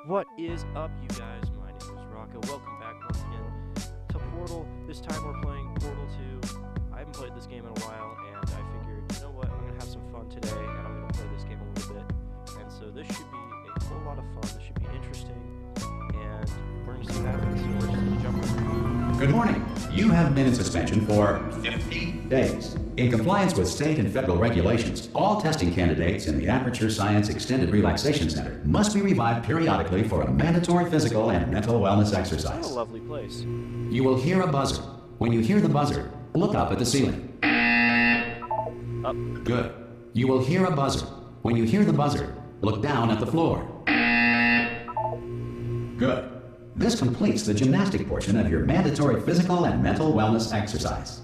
What is up, you guys? My name is Rocko. Welcome back once again to Portal. This time we're playing Portal 2. I haven't played this game in a while, and I figured, you know what, I'm going to have some fun today, and I'm going to play this game a little bit. And so this should be a whole lot of fun. This should be interesting, and we're going to see what happens. So we're just going to jump right. Good morning. You have been in suspension for 50 days. In compliance with state and federal regulations, all testing candidates in the Aperture Science Extended Relaxation Center must be revived periodically for a mandatory physical and mental wellness exercise. What a lovely place. You will hear a buzzer. When you hear the buzzer, look up at the ceiling. Up. Good. You will hear a buzzer. When you hear the buzzer, look down at the floor. Good. This completes the gymnastic portion of your mandatory physical and mental wellness exercise.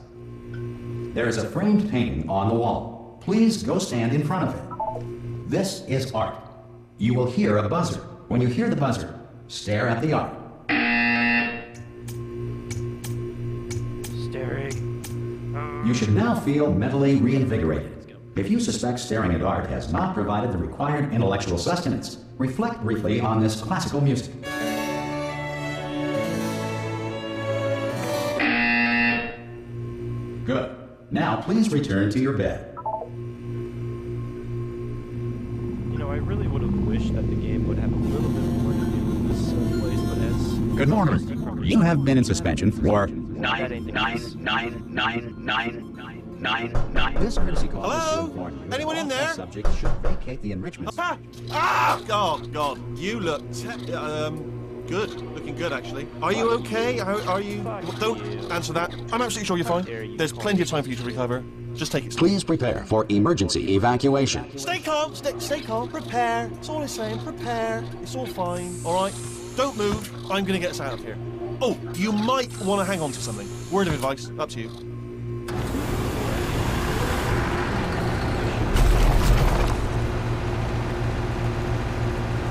There is a framed painting on the wall. Please go stand in front of it. This is art. You will hear a buzzer. When you hear the buzzer, stare at the art. Staring. You should now feel mentally reinvigorated. If you suspect staring at art has not provided the required intellectual sustenance, reflect briefly on this classical music. Good. Now please return to your bed. You know, I really would have wished that the game would have a little bit more to do with this place, but as... Good morning. You have been in suspension for This courtesy call is to inform you that Anyone in all there? test subjects should vacate the enrichment. God, you look good. Looking good, actually. Are you okay? Are you? Don't answer that. I'm absolutely sure you're fine. There's plenty of time for you to recover. Just take it. Please prepare for emergency evacuation. Stay calm. Stay calm. Prepare. That's all I'm saying. Prepare. It's all fine. All right. Don't move. I'm gonna get us out of here. Oh, you might want to hang on to something. Word of advice. Up to you.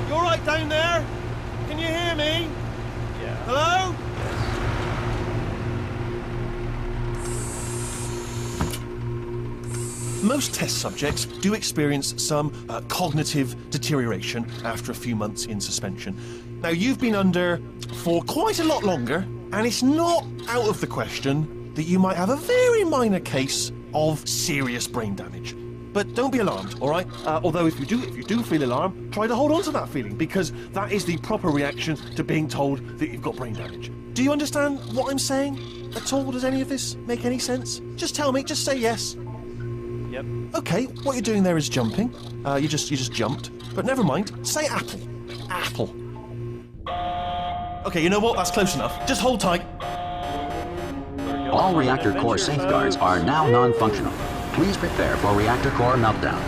You all right down there? Can you hear me? Yeah. Hello? Most test subjects do experience some cognitive deterioration after a few months in suspension. Now, you've been under for quite a lot longer, and it's not out of the question that you might have a very minor case of serious brain damage. But don't be alarmed, all right? Although if you do feel alarmed, try to hold on to that feeling, because that is the proper reaction to being told that you've got brain damage. Do you understand what I'm saying at all? Does any of this make any sense? Just tell me. Just say yes. Yep. Okay. What you're doing there is jumping. You just jumped. But never mind. Say apple. Apple. Okay. You know what? That's close enough. Just hold tight. All reactor core safeguards are now non-functional. Please prepare for reactor core meltdown.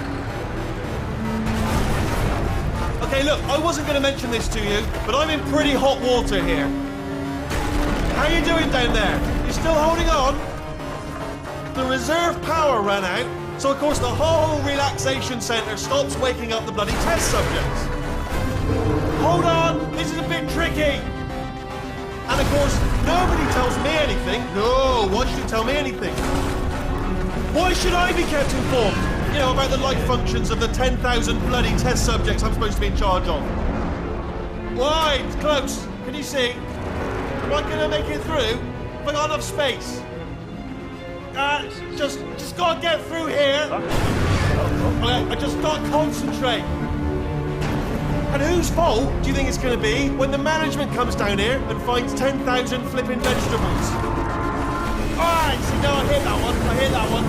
Okay, look, I wasn't going to mention this to you, but I'm in pretty hot water here. How you doing down there? You still holding on? The reserve power ran out, so of course the whole relaxation centre stops waking up the bloody test subjects. Hold on, this is a bit tricky. And of course, nobody tells me anything. No, why should you tell me anything? Why should I be kept informed? You know, about the life functions of the 10,000 bloody test subjects I'm supposed to be in charge of. Why? It's close. Can you see? Am I going to make it through? Have I got enough space? Just gotta get through here. I just gotta concentrate. And whose fault do you think it's going to be when the management comes down here and finds 10,000 flipping vegetables? Alright, see, no, I hear that one.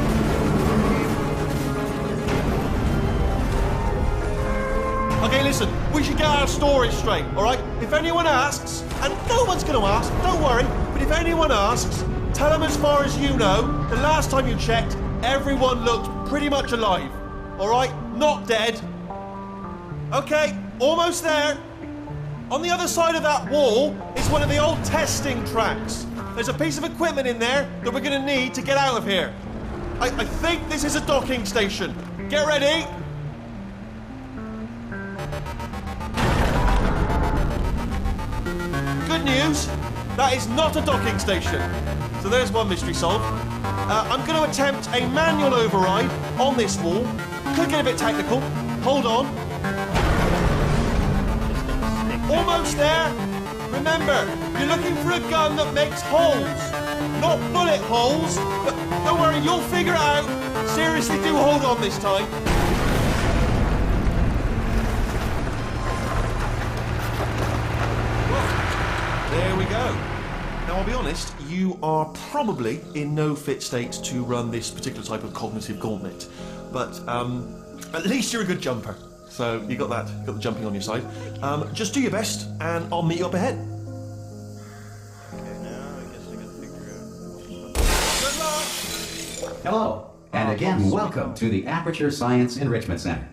Okay, listen, we should get our story straight, alright? If anyone asks, and no one's going to ask, don't worry, but if anyone asks, tell them as far as you know, the last time you checked, everyone looked pretty much alive, alright? Not dead. Okay, almost there. On the other side of that wall is one of the old testing tracks. There's a piece of equipment in there that we're going to need to get out of here. I think this is a docking station. Get ready. Good news, that is not a docking station. So there's one mystery solved. I'm going to attempt a manual override on this wall. Could get a bit technical. Hold on. holes there? Remember, you're looking for a gun that makes holes, not bullet holes. But don't worry, you'll figure it out. Seriously, do hold on this time. There we go. Now, I'll be honest, you are probably in no fit state to run this particular type of cognitive gauntlet. But at least you're a good jumper. So you got that, got the jumping on your side. Just do your best, and I'll meet you up ahead. Okay, now I guess I gotta figure out. Good luck! Hello, and again, welcome to the Aperture Science Enrichment Center.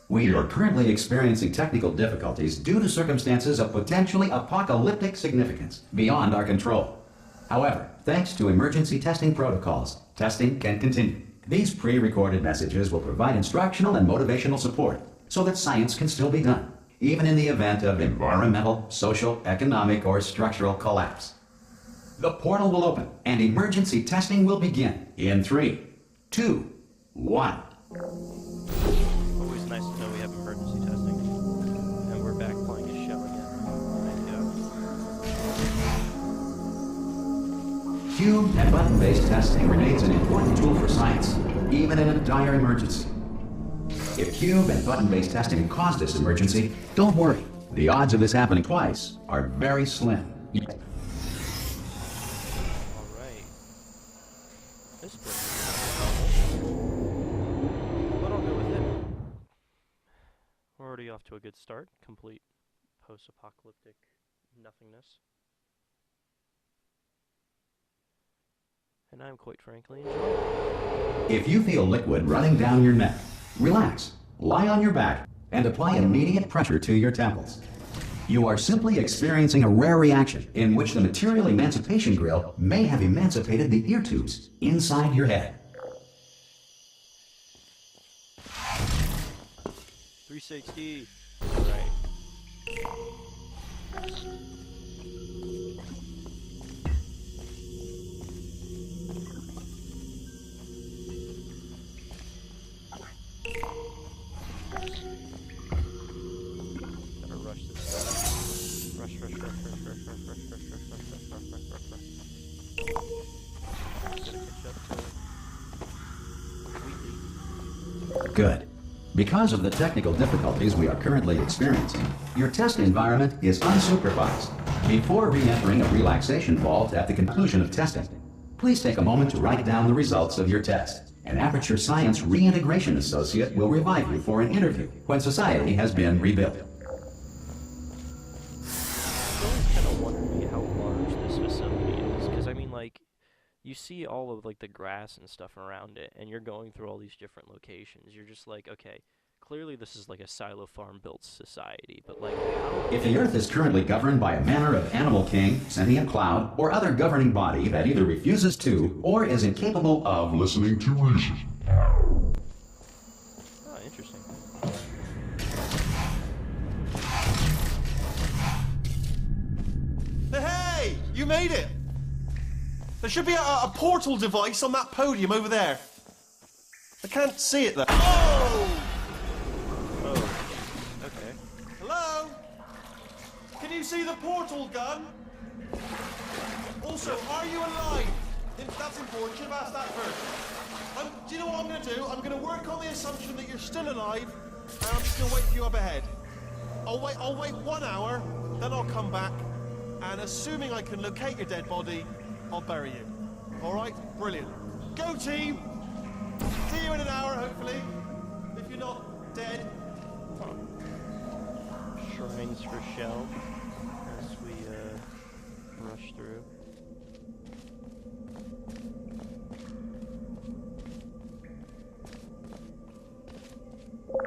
We are currently experiencing technical difficulties due to circumstances of potentially apocalyptic significance beyond our control. However, thanks to emergency testing protocols, testing can continue. These pre-recorded messages will provide instructional and motivational support so that science can still be done, even in the event of environmental, social, economic, or structural collapse. The portal will open and emergency testing will begin in 3, 2, 1. Always nice to know we have emergency testing. And we're back playing a show again. Thank you. Cube and button-based testing remains an important tool for science, even in a dire emergency. If cube and button-based testing caused this emergency, don't worry. The odds of this happening twice are very slim. Alright. This book is novel. But I'll go with it. We're already off to a good start. Complete post-apocalyptic nothingness. And I'm quite frankly enjoying it. If you feel liquid running down your neck, relax, lie on your back, and apply immediate pressure to your temples. You are simply experiencing a rare reaction in which the material emancipation grill may have emancipated the ear tubes inside your head. 360. Alright. Gotta rush this. Rush. Gotta catch up to it. Completely. Good. Because of the technical difficulties we are currently experiencing, your test environment is unsupervised. Before re-entering a relaxation vault at the conclusion of testing, please take a moment to write down the results of your test. An Aperture Science Reintegration Associate will revive you for an interview when society has been rebuilt. It's always kind of wondered me how large this facility is, because I mean, like, you see all of like the grass and stuff around it, and you're going through all these different locations. You're just like, okay, clearly this is like a silo farm built society, but like, how? If the Earth is currently governed by a manner of animal king, sentient cloud, or other governing body that either refuses to or is incapable of listening to reason. Oh, interesting. Hey, you made it! There should be a portal device on that podium over there. I can't see it though. Oh! Oh, okay. Hello? Can you see the portal gun? Also, are you alive? That's important. Should have asked that first. Do you know what I'm going to do? I'm going to work on the assumption that you're still alive, and I'm just going to wait for you up ahead. I'll wait 1 hour, then I'll come back, and assuming I can locate your dead body, I'll bury you. All right? Brilliant. Go team! See you in an hour, hopefully. If you're not dead. Shrines for Shell as we rush through.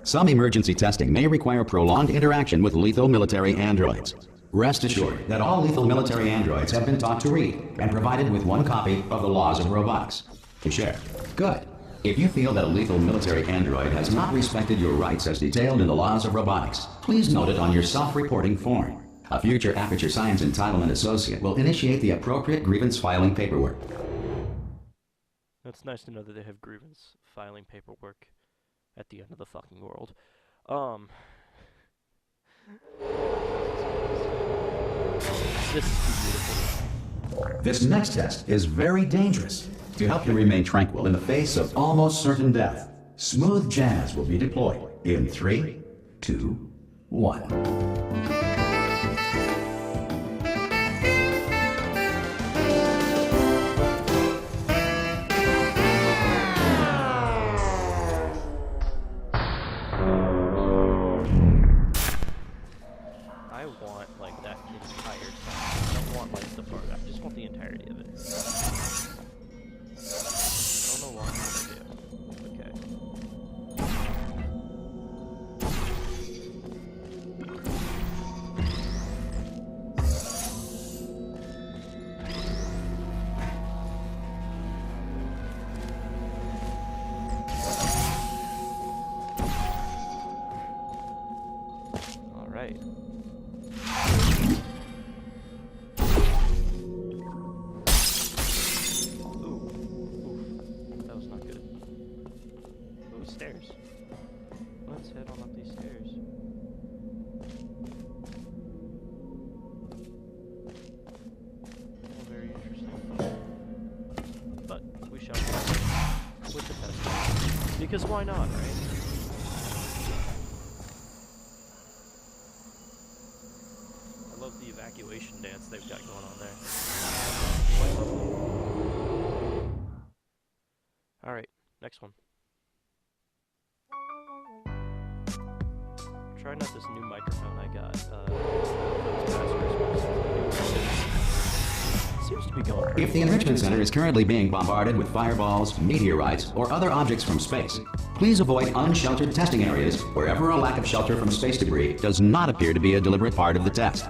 Some emergency testing may require prolonged interaction with lethal military androids. Rest assured that all lethal military androids have been taught to read and provided with 1 copy of the Laws of Robotics to share. Good. If you feel that a lethal military android has not respected your rights as detailed in the Laws of Robotics, please note it on your self-reporting form. A future Aperture Science Entitlement Associate will initiate the appropriate grievance filing paperwork. It's nice to know that they have grievance filing paperwork at the end of the fucking world. This is too beautiful. This next test is very dangerous. To help you remain tranquil in the face of almost certain death, smooth jazz will be deployed in 3, 2, 1. I want, like, that entire song. I don't want, like, the part. I just want the entirety of it. I don't know what I'm gonna do. Okay. All right. That was not good. Ooh, stairs. Let's head on up these stairs. Oh, very interesting. But we shall go with the test. Because why not, right? I love the evacuation dance they've got going on there. Quite lovely. Alright, next one. Trying out this new microphone I got. Seems to be going pretty If the Enrichment Center is currently being bombarded with fireballs, meteorites, or other objects from space, please avoid unsheltered testing areas wherever a lack of shelter from space debris does not appear to be a deliberate part of the test.